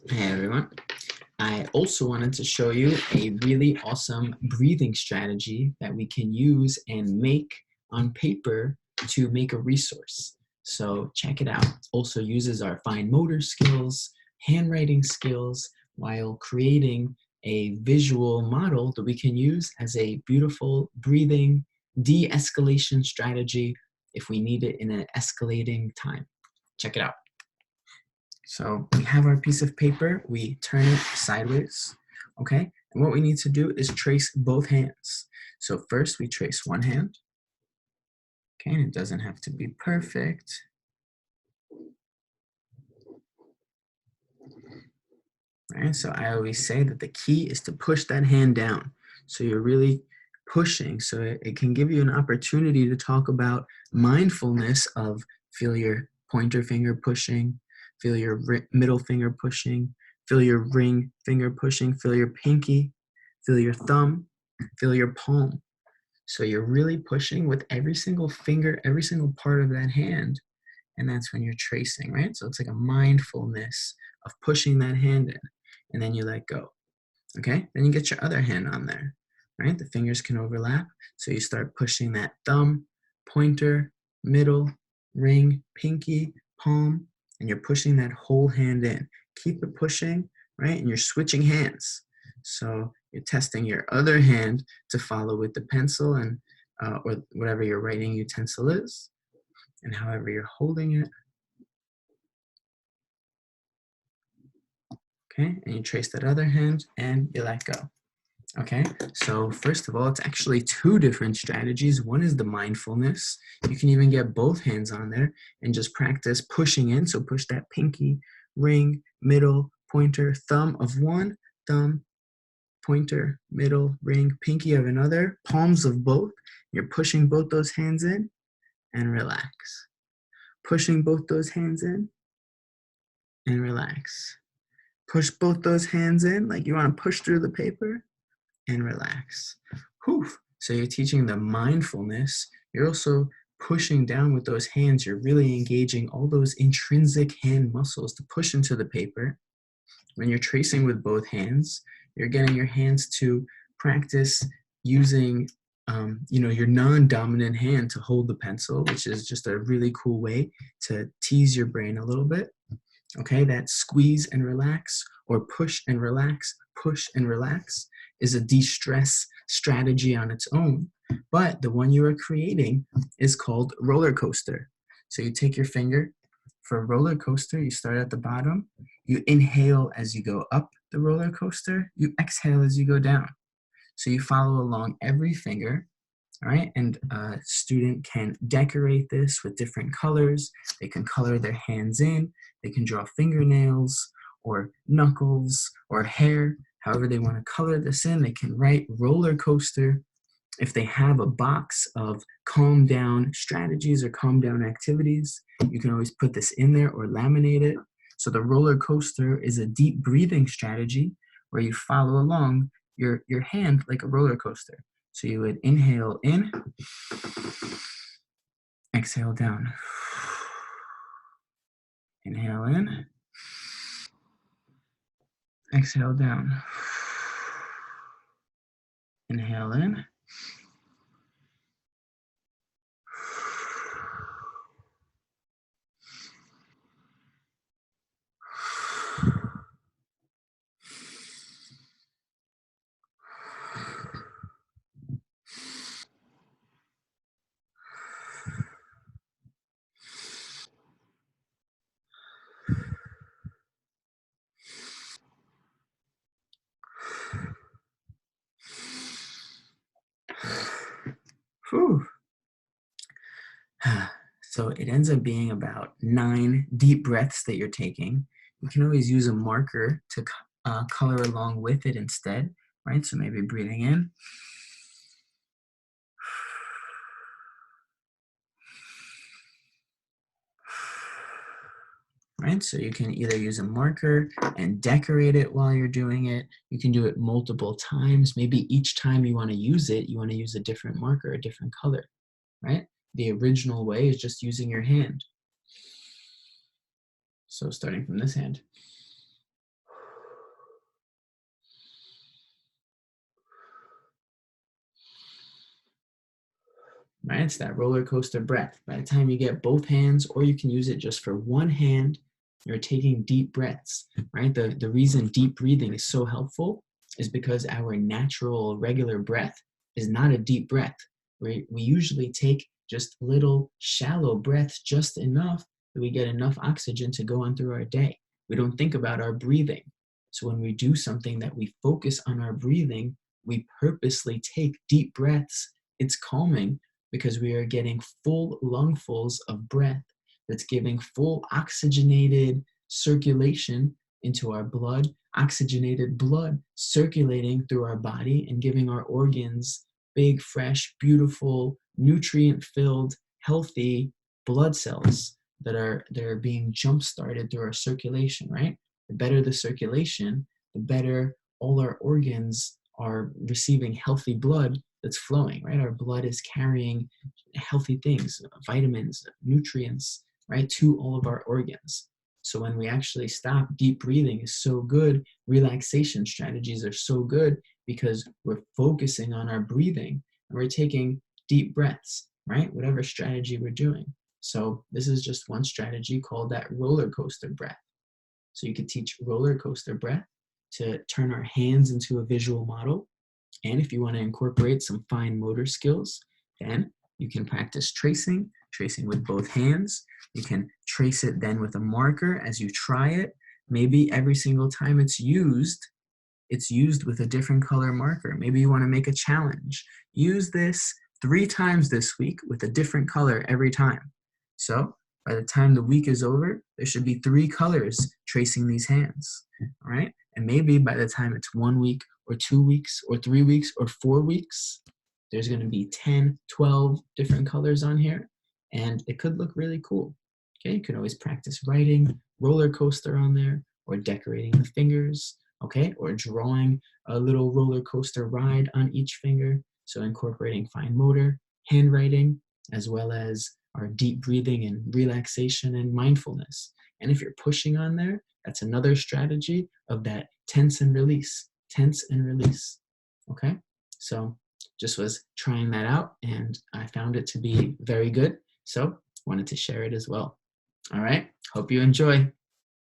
Hey everyone. I also wanted to show you a really awesome breathing strategy that we can use and make on paper to make a resource. So check it out. It also uses our fine motor skills, handwriting skills, while creating a visual model that we can use as a beautiful breathing de-escalation strategy if we need it in an escalating time. Check it out. So we have our piece of paper, we turn it sideways, okay? And what we need to do is trace both hands. So first we trace one hand, okay? And it doesn't have to be perfect. Right? So I always say that the key is to push that hand down. So you're really pushing, so it can give you an opportunity to talk about mindfulness of feel your pointer finger pushing, feel your middle finger pushing, feel your ring finger pushing, feel your pinky, feel your thumb, feel your palm. So you're really pushing with every single finger, every single part of that hand, and that's when you're tracing, right? So it's like a mindfulness of pushing that hand in, and then you let go, okay? Then you get your other hand on there, right? The fingers can overlap, so you start pushing that thumb, pointer, middle, ring, pinky, palm, and you're pushing that whole hand in. Keep it pushing, right? And you're switching hands. So you're testing your other hand to follow with the pencil and or whatever your writing utensil is, and however you're holding it. Okay, and you trace that other hand and you let go. Okay, so first of all, it's actually two different strategies. One is the mindfulness. You can even get both hands on there and just practice pushing in. So push that pinky, ring, middle, pointer, thumb of one, thumb, pointer, middle, ring, pinky of another, palms of both. You're pushing both those hands in and relax. Pushing both those hands in and relax. Push both those hands in like you want to push through the paper and relax. Whew. So you're teaching the mindfulness. You're also pushing down with those hands. You're really engaging all those intrinsic hand muscles to push into the paper. When you're tracing with both hands, you're getting your hands to practice using your non-dominant hand to hold the pencil, which is just a really cool way to tease your brain a little bit. Okay, that squeeze and relax or push and relax, is a de-stress strategy on its own. But the one you are creating is called roller coaster. So you take your finger for a roller coaster, you start at the bottom, you inhale as you go up the roller coaster, you exhale as you go down. So you follow along every finger. All right, and a student can decorate this with different colors. They can color their hands in, they can draw fingernails or knuckles or hair, however they want to color this in. They can write roller coaster. If they have a box of calm down strategies or calm down activities, you can always put this in there or laminate it. So the roller coaster is a deep breathing strategy where you follow along your hand like a roller coaster. So you would inhale in, exhale down. Inhale in, exhale down. Inhale in. Whew. So it ends up being about 9 deep breaths that you're taking. You can always use a marker to color along with it instead, right? So maybe breathing in. Right? So you can either use a marker and decorate it while you're doing it. You can do it multiple times. Maybe each time you want to use it, you want to use a different marker, a different color, right? The original way is just using your hand. So starting from this hand. right? It's that roller coaster breath. By the time you get both hands, or you can use it just for one hand, you're taking deep breaths, right? The reason deep breathing is so helpful is because our natural regular breath is not a deep breath. We usually take just little shallow breaths, just enough that we get enough oxygen to go on through our day. We don't think about our breathing. So when we do something that we focus on our breathing, we purposely take deep breaths. It's calming because we are getting full lungfuls of breath that's giving full oxygenated circulation into our blood, oxygenated blood circulating through our body and giving our organs big, fresh, beautiful, nutrient-filled, healthy blood cells that are being jump-started through our circulation, right? The better the circulation, the better all our organs are receiving healthy blood that's flowing, right? Our blood is carrying healthy things, vitamins, nutrients, right, to all of our organs. So when we actually stop, deep breathing is so good. Relaxation strategies are so good because we're focusing on our breathing and we're taking deep breaths, right? Whatever strategy we're doing. So this is just one strategy called that roller coaster breath. So you could teach roller coaster breath to turn our hands into a visual model. And if you want to incorporate some fine motor skills, then you can practice tracing with both hands. You can trace it then with a marker as you try it. Maybe every single time it's used with a different color marker. Maybe you want to make a challenge. Use this 3 times this week with a different color every time. So by the time the week is over, there should be 3 colors tracing these hands, all right? And maybe by the time it's 1 week or 2 weeks or 3 weeks or 4 weeks, there's gonna be 10, 12 different colors on here, and it could look really cool. Okay, you could always practice writing roller coaster on there, or decorating the fingers, okay, or drawing a little roller coaster ride on each finger. So incorporating fine motor, handwriting, as well as our deep breathing and relaxation and mindfulness. And if you're pushing on there, that's another strategy of that tense and release, okay? So just was trying that out and I found it to be very good. So wanted to share it as well. All right, hope you enjoy.